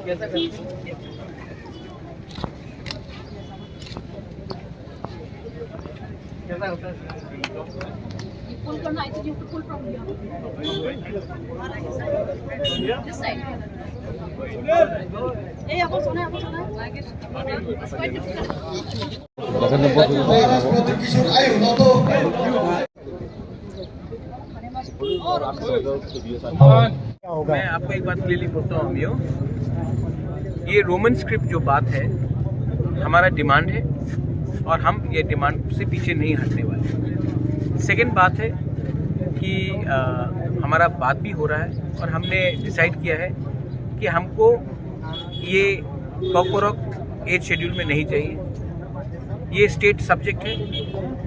कैसा करते हैं? कैसा होता है? Pull करना, I think you have to pull from here. This side. यहाँ पर सोना है, It's quite difficult. मैं आपको एक बात क्लियरली बोलता हूँ अमियो, ये रोमन स्क्रिप्ट जो बात है हमारा डिमांड है और हम ये डिमांड से पीछे नहीं हटने वाले। सेकंड बात है कि हमारा बात भी हो रहा है और हमने डिसाइड किया है कि हमको ये कॉकबोरोक 8 शेड्यूल में नहीं चाहिए। ये स्टेट सब्जेक्ट है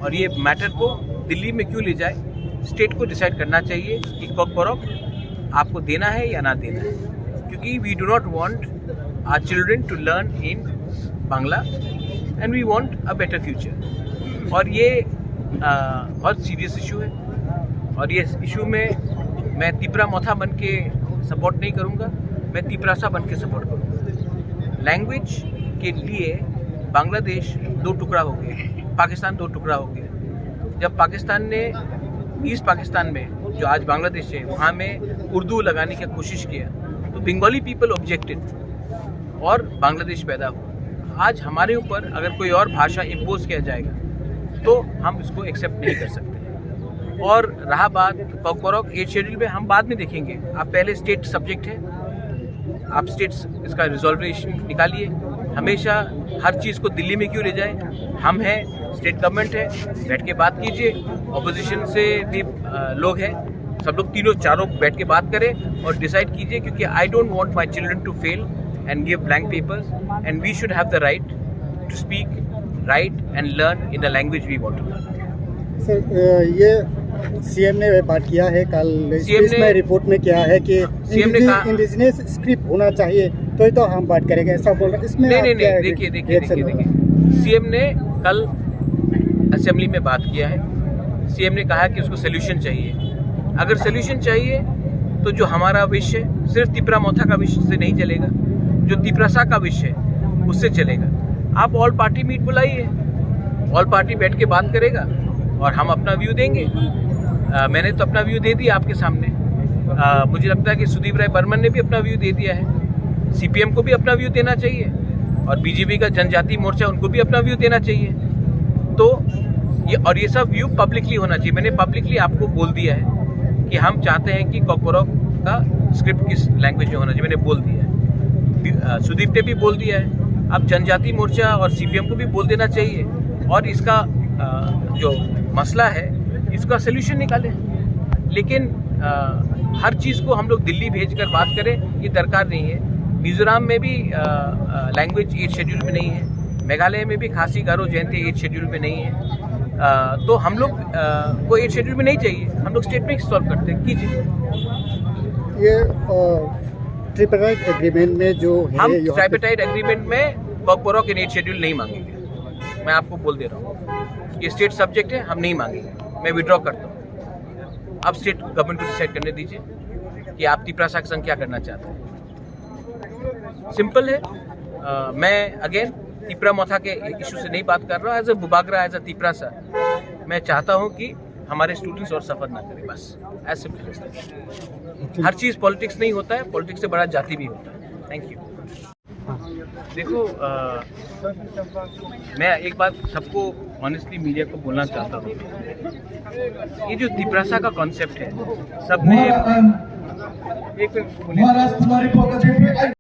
और ये मैटर को दिल्ली में क्यों ले जाए, स्टेट को डिसाइड करना चाहिए कि कॉकबोरोक आपको देना है या ना देना है, क्योंकि we do not want our children to learn in Bangla and we want a better future. और ये बहुत सीरियस इशू है और ये इशू में मैं तिपरा मोथा बन के सपोर्ट नहीं करूँगा, मैं तिपरासा बन के सपोर्ट करूँगा। लैंग्वेज के लिए बांग्लादेश 2 टुकड़ा हो गया, पाकिस्तान 2 टुकड़ा हो गया। जब पाकिस्तान ने ईस्ट पाकिस्तान में जो आज बांग्लादेश है वहाँ में उर्दू लगाने की कोशिश किया तो बंगाली पीपल ऑब्जेक्टेड और बांग्लादेश पैदा हुआ। आज हमारे ऊपर अगर कोई और भाषा इम्पोज किया जाएगा तो हम इसको एक्सेप्ट नहीं कर सकते। और रहा बात कॉकबोरोक 8 शेड्यूल में, हम बाद में देखेंगे। आप पहले स्टेट सब्जेक्ट है, आप स्टेट्स इसका रिजॉल्वेशन निकालिए। हमेशा हर चीज़ को दिल्ली में क्यों ले जाए? हम हैं, स्टेट गवर्नमेंट है, बैठ के बात कीजिए। ऑपोजिशन से भी लोग हैं, सब लोग तीनों चारों बैठ के बात करें और डिसाइड कीजिए, क्योंकि I don't want my children to fail and give blank papers and we should have the right to speak, write and learn in the language we want to learn. Sir, ये CM ने बात किया है कल speech में, report में क्या है कि इंडिजिनियस स्क्रिप्ट होना चाहिए तो हम बात करेंगे, ऐसा बोल रहे हैं। इसमें नहीं, देखिए सीएम ने कल असेंबली में बात किया है। सीएम ने कहा कि उसको सोल्यूशन चाहिए। अगर सोल्यूशन चाहिए तो जो हमारा विषय है सिर्फ तिपरा मोथा का विषय से नहीं चलेगा, जो तिपरासा का विषय है उससे चलेगा। आप ऑल पार्टी मीट बुलाइए, ऑल पार्टी बैठ के बात करेगा और हम अपना व्यू देंगे। मैंने तो अपना व्यू दे दिया आपके सामने। मुझे लगता है कि सुदीप राय बर्मन ने भी अपना व्यू दे दिया है। सीपीएम को भी अपना व्यू देना चाहिए और बीजेपी का जनजाति मोर्चा उनको भी अपना व्यू देना चाहिए। तो ये सब व्यू पब्लिकली होना चाहिए। मैंने पब्लिकली आपको बोल दिया है कि हम चाहते हैं कि कॉकबोरोक का स्क्रिप्ट किस लैंग्वेज में होना चाहिए, मैंने बोल दिया है। सुदीप ने भी बोल दिया है। अब जनजाति मोर्चा और सीपीएम को भी बोल देना चाहिए और इसका जो मसला है इसका सलूशन निकालें। लेकिन हर चीज़ को हम लोग दिल्ली भेजकर बात करें, ये दरकार नहीं है। मिजोरम में भी लैंग्वेज 8 शेड्यूल में नहीं है, मेघालय में भी खासी गारो जयंती 8 शेड्यूल में नहीं है। तो हम लोग को 8 शेड्यूल में नहीं चाहिए, हम लोग स्टेट में सॉल्व करते हैं। कीजिए। ये ट्रिपराइट एग्रीमेंट में जो है, हम ट्राइपेटाइट एग्रीमेंट में कॉकबोरोक इन 8 शेड्यूल नहीं मांगेंगे। मैं आपको बोल दे रहा हूँ, ये स्टेट सब्जेक्ट है, हम नहीं मांगेंगे। मैं विड्रॉ करता हूँ। अब स्टेट गवर्नमेंट को डिसाइड करने दीजिए कि आप तिपरासा का संग क्या करना चाहते हैं। सिंपल है। मैं अगेन तिपरा मोथा के इशू से नहीं बात कर रहा हूँ। As a Bubagra, as a Tiprasa, मैं चाहता हूँ कि हमारे स्टूडेंट्स और सफ़र ना करें, बस एज सिंपल एज दैट। हर चीज़ पॉलिटिक्स नहीं होता है, पॉलिटिक्स से बड़ा जाति भी होता है। Thank you. देखो, मैं एक बात सबको ऑनेस्टली मीडिया को बोलना चाहता हूँ। ये जो तिपरासा का कॉन्सेप्ट है, सबने एक